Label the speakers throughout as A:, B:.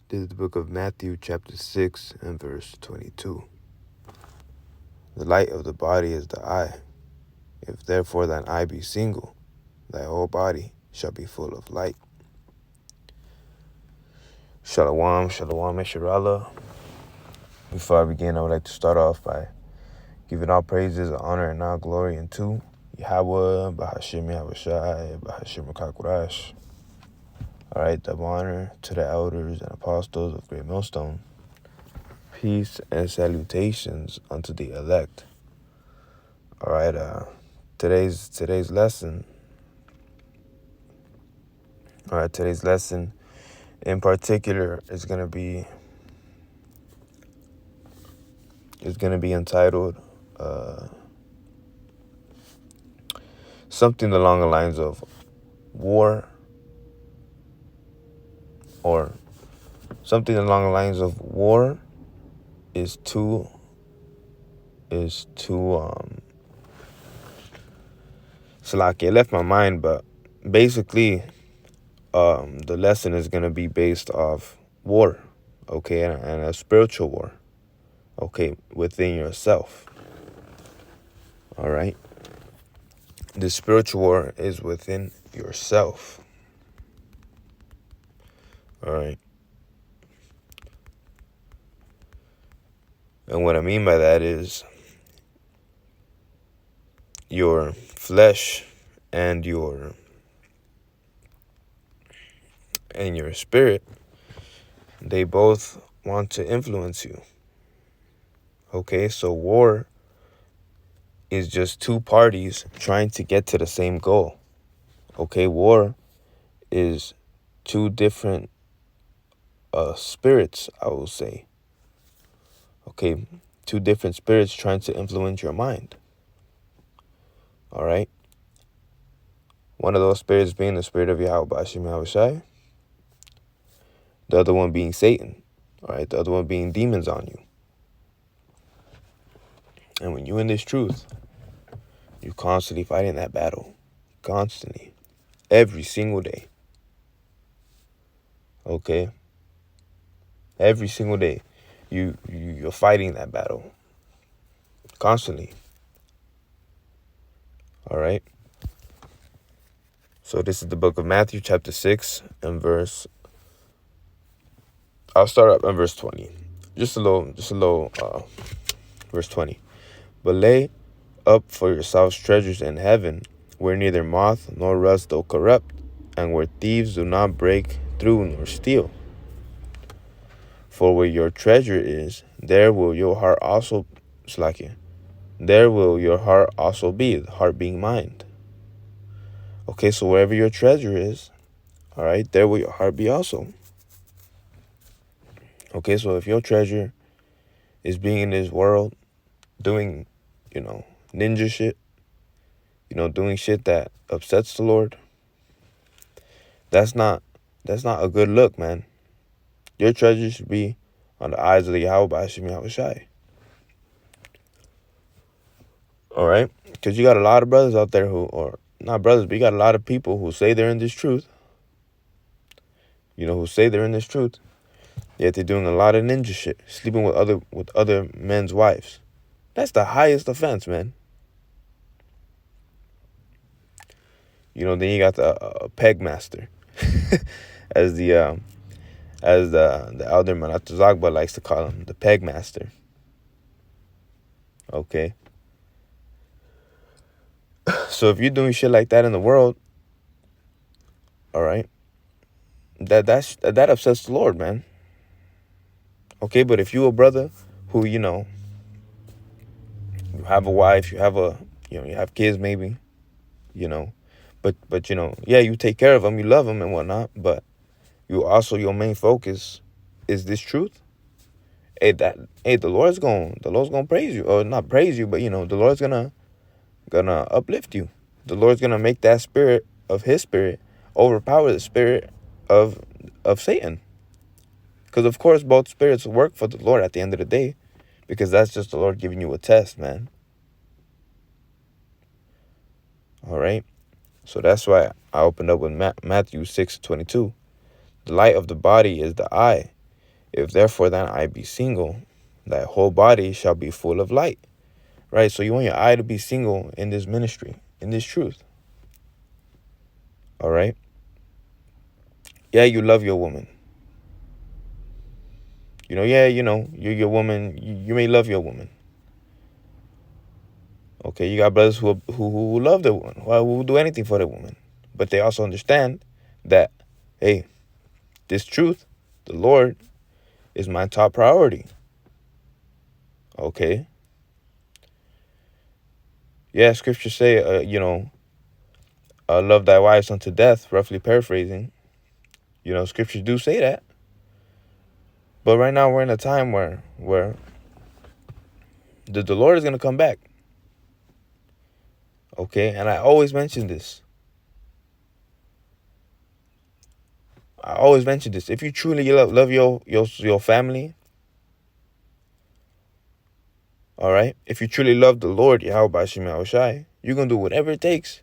A: This is the book of Matthew, chapter 6, and verse 22. The light of the body is the eye. If therefore thine eye be single, thy whole body shall be full of light. Shalom, shalom, Esharallah. Before I begin, I would like to start off by giving all praises, honor, and all glory unto Yahweh, Bahashim Yahushai, Bahashim Kakurash. All right, double honor to the elders and apostles of Great Millstone. Peace and salutations unto the elect. All right, today's lesson. All right, today's lesson in particular is gonna be entitled something along the lines of war, or something along the lines of war is too Salaki, it left my mind, but basically the lesson is going to be based off war, okay, and a spiritual war, okay, within yourself. All right, the spiritual war is within yourself. All right, and what I mean by that is your flesh and your spirit, they both want to influence you. Okay, so war is just two parties trying to get to the same goal. Okay, war is two different spirits, I will say. Okay, two different spirits trying to influence your mind. All right. One of those spirits being the spirit of Yahweh Bashim Yahushai. The other one being Satan. All right, the other one being demons on you. And when you're in this truth, you're constantly fighting that battle. Constantly. Every single day. Okay? Every single day. You're fighting that battle. Constantly. All right? So this is the book of Matthew, chapter 6, and I'll start up in verse 20. Just a little, verse 20. But lay up for yourselves treasures in heaven, where neither moth nor rust do corrupt, and where thieves do not break through nor steal. For where your treasure is, there will your heart also there will your heart also be, the heart being mind. Okay, so wherever your treasure is, all right, there will your heart be also. Okay, so if your treasure is being in this world, doing, ninja shit, doing shit that upsets the Lord, that's not a good look, man. Your treasure should be on the eyes of the Yahweh Bashim Yahushai. All right? Because you got a lot of brothers out there or not brothers, but you got a lot of people who say they're in this truth. Who say they're in this truth. Yet they're doing a lot of ninja shit, sleeping with other men's wives. That's the highest offense, man. Then you got the peg master, as the elder Manatuzagba likes to call him, the peg master. Okay. So if you're doing shit like that in the world, all right, that upsets the Lord, man. Okay, but if you a brother who, you have a wife, you have kids maybe, but you take care of them, you love them and whatnot, but your main focus is this truth. The Lord's gonna praise you, or not praise you, but the Lord's gonna uplift you. The Lord's gonna make that spirit of His spirit overpower the spirit of Satan. Because of course both spirits work for the Lord at the end of the day, because that's just the Lord giving you a test, man. All right. So that's why I opened up with Matthew 6:22. The light of the body is the eye. If therefore thine eye be single, thy whole body shall be full of light. Right? So you want your eye to be single in this ministry, in this truth. All right? Yeah, you love your woman. Yeah, you're your woman. You may love your woman. Okay, you got brothers who love their woman, who will do anything for their woman. But they also understand that, hey, this truth, the Lord, is my top priority. Okay? Yeah, scriptures say, love thy wives unto death, roughly paraphrasing. Scriptures do say that. But right now we're in a time where the Lord is going to come back. Okay? And I always mention this. If you truly love your family, all right? If you truly love the Lord, Yahweh Bashim Yahushai, you're going to do whatever it takes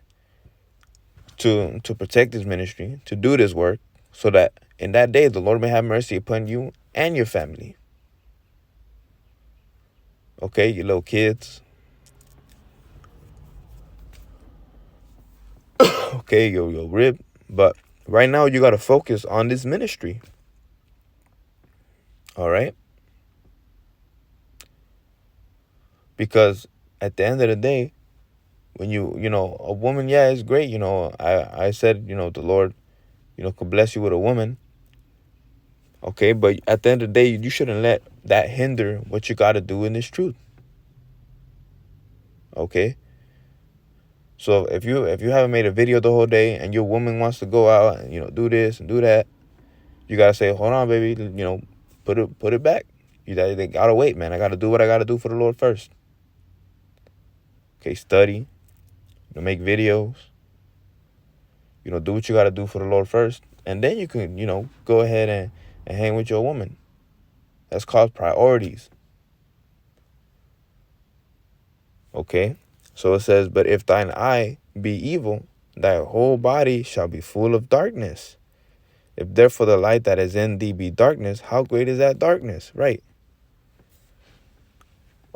A: to protect this ministry, to do this work, so that in that day the Lord may have mercy upon you and your family. Okay, your little kids. Okay, your rib. But right now you got to focus on this ministry. All right? Because at the end of the day, when a woman, yeah, it's great. I said, the Lord, could bless you with a woman. Okay, but at the end of the day, you shouldn't let that hinder what you got to do in this truth. Okay? So if you haven't made a video the whole day and your woman wants to go out and do this and do that, you gotta say, hold on, baby, put it back. They gotta wait, man. I gotta do what I gotta do for the Lord first. Okay, study, make videos, do what you gotta do for the Lord first, and then you can go ahead and hang with your woman. That's called priorities. Okay, so it says, but if thine eye be evil, thy whole body shall be full of darkness. If therefore the light that is in thee be darkness, how great is that darkness? Right.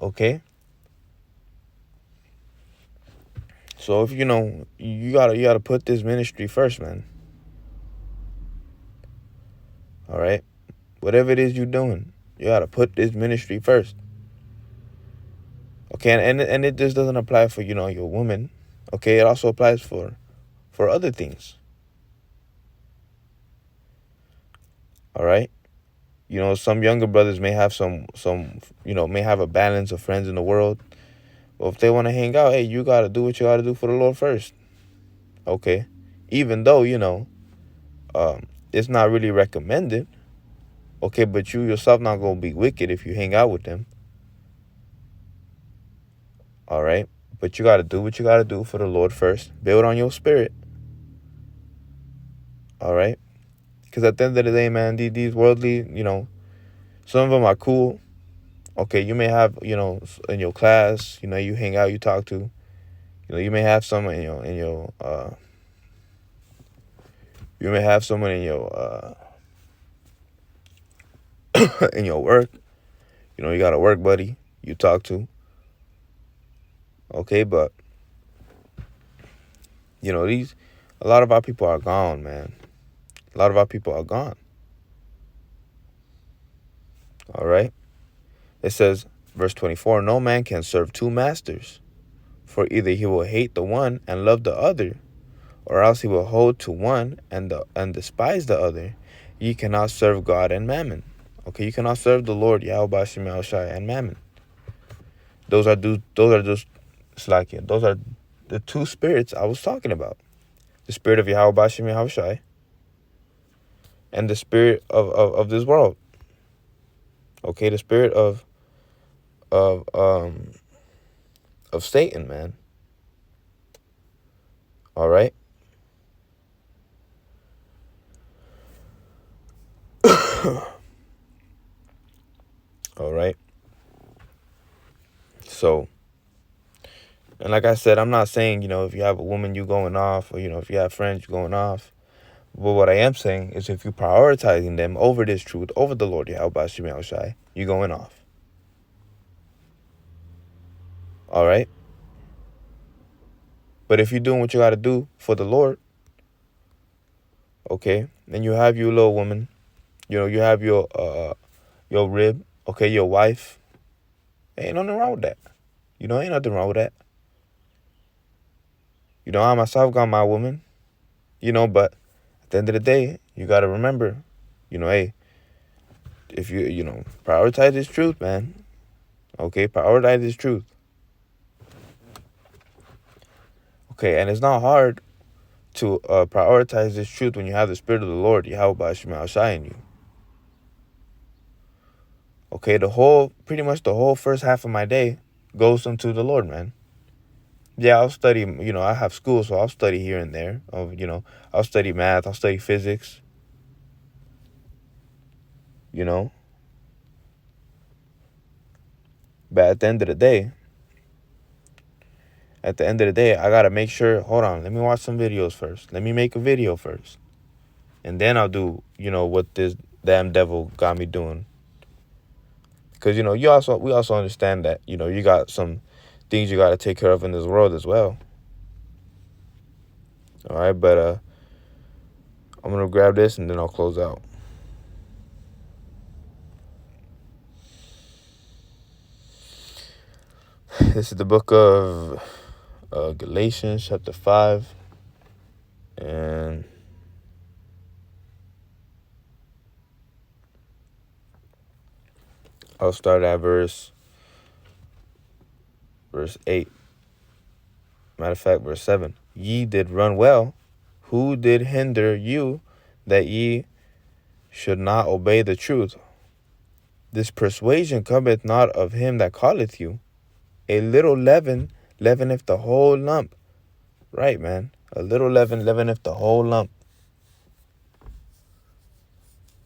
A: Okay. So if you gotta put this ministry first, man. All right. Whatever it is you're doing, you gotta put this ministry first. Okay, and it just doesn't apply for your woman. Okay, it also applies for other things. All right. Some younger brothers may have may have a balance of friends in the world. Well, if they want to hang out, hey, you got to do what you got to do for the Lord first. Okay. Even though, it's not really recommended. Okay, but you yourself not going to be wicked if you hang out with them. All right. But you got to do what you got to do for the Lord first. Build on your spirit. All right. Because at the end of the day, man, these worldly, some of them are cool. Okay, you may have, in your class, you hang out, you talk to, you may have someone you may have someone in your in your work. You got a work buddy you talk to. Okay, but a lot of our people are gone, man. A lot of our people are gone. All right. It says, verse 24, no man can serve two masters, for either he will hate the one and love the other, or else he will hold to one and despise the other. Ye cannot serve God and mammon. Okay, you cannot serve the Lord Yahweh Bashim Yahushai and mammon. Those are just Slakia. Those are the two spirits I was talking about. The spirit of Yahweh Bashim Yahushai and the spirit of this world. Okay, the spirit of Satan, man. All right. All right. So, and like I said, I'm not saying, if you have a woman, you going off, or, if you have friends, you going off. But what I am saying is if you're prioritizing them over this truth, over the Lord Yahweh Shemi Shai, you're going off. All right? But if you're doing what you got to do for the Lord, okay, then you have your little woman, you have your rib, okay, your wife. Ain't nothing wrong with that. Ain't nothing wrong with that. I myself got my woman, but at the end of the day, you got to remember, hey, if you prioritize this truth, man, okay, prioritize this truth. Okay, and it's not hard to prioritize this truth when you have the Spirit of the Lord, Yahweh Shema Shai in you. Okay, pretty much the whole first half of my day goes into the Lord, man. Yeah, I'll study, I have school, so I'll study here and there. I'll study math, I'll study physics, But at the end of the day, I got to make sure, hold on, let me watch some videos first. Let me make a video first. And then I'll do, what this damn devil got me doing. Because, we also understand that, you got some things you got to take care of in this world as well. All right, but I'm going to grab this and then I'll close out. This is the book of Galatians chapter 5. And I'll start at verse 8. Matter of fact, verse 7. Ye did run well. Who did hinder you that ye should not obey the truth? This persuasion cometh not of him that calleth you. A little leaven leaveneth the whole lump. Right, man. A little leaven leaveneth the whole lump.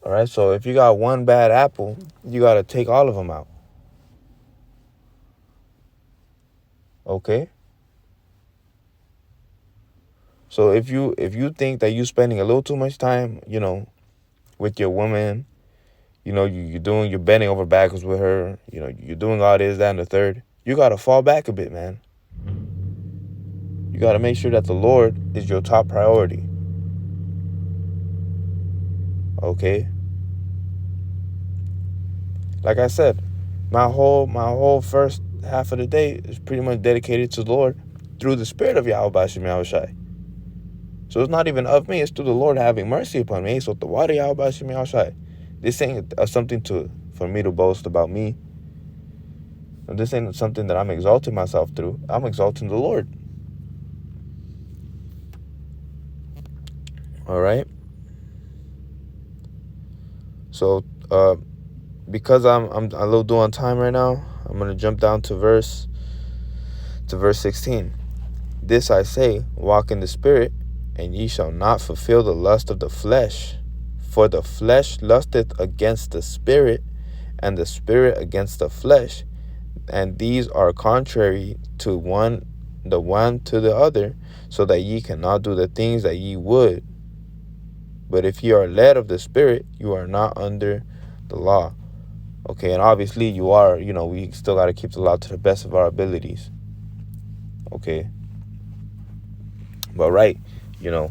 A: All right, so if you got one bad apple, you got to take all of them out. Okay? So if you think that you're spending a little too much time, with your woman, you're bending over backwards with her, you're doing all this, that, and the third, you got to fall back a bit, man. You got to make sure that the Lord is your top priority. Okay? Like I said, my whole first half of the day is pretty much dedicated to the Lord through the Spirit of Yahweh Shemi Shai. So it's not even of me, it's through the Lord having mercy upon me. So the water Yahweh Shemi Shai. This ain't something for me to boast about me. This ain't something that I'm exalting myself through. I'm exalting the Lord. All right. So, because I'm a little due on time right now, I'm gonna jump down to verse 16. This I say, walk in the Spirit, and ye shall not fulfill the lust of the flesh. For the flesh lusteth against the Spirit, and the Spirit against the flesh, and these are contrary to the one to the other, so that ye cannot do the things that ye would. But if ye are led of the Spirit, you are not under the law. Okay, and obviously you are, we still got to keep the law to the best of our abilities. Okay. But right, the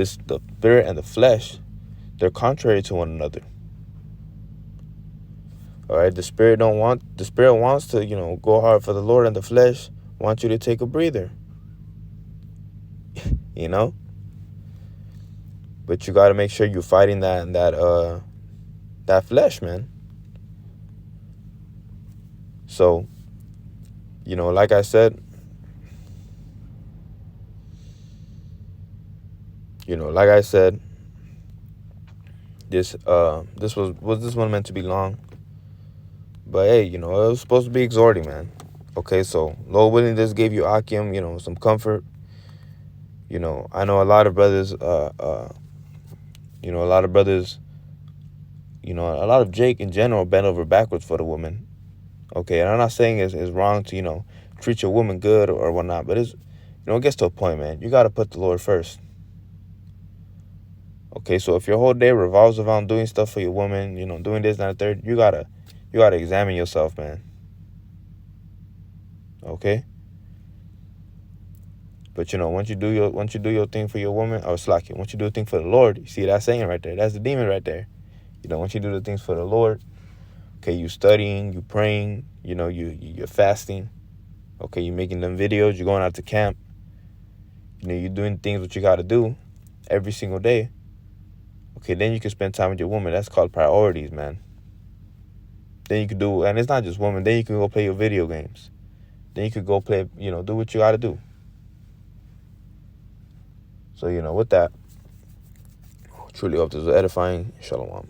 A: spirit and the flesh, they're contrary to one another. All right, the spirit wants to, go hard for the Lord, and the flesh wants you to take a breather. But you got to make sure you're fighting that flesh, man. So, like I said, this was this one meant to be long? But hey, it was supposed to be exhorting, man. Okay, so Lord willing, this gave you Akim, some comfort. I know a lot of brothers, a lot of Jake in general bent over backwards for the woman. Okay, and I'm not saying it's wrong to, treat your woman good or whatnot, but it gets to a point, man. You got to put the Lord first. Okay, so if your whole day revolves around doing stuff for your woman, doing this and that, third, you gotta examine yourself, man. Okay. But once you do your thing for your woman, or slack it. Once you do a thing for the Lord, you see that saying right there. That's the demon right there. Once you do the things for the Lord, okay, you studying, you praying, you're fasting. Okay, you making them videos, you're going out to camp. You're doing things what you got to do every single day. Okay, then you can spend time with your woman. That's called priorities, man. Then you could do, and it's not just women. Then you can go play your video games. Then you could go play, do what you got to do. So, with that, truly hope this was edifying. Shalom.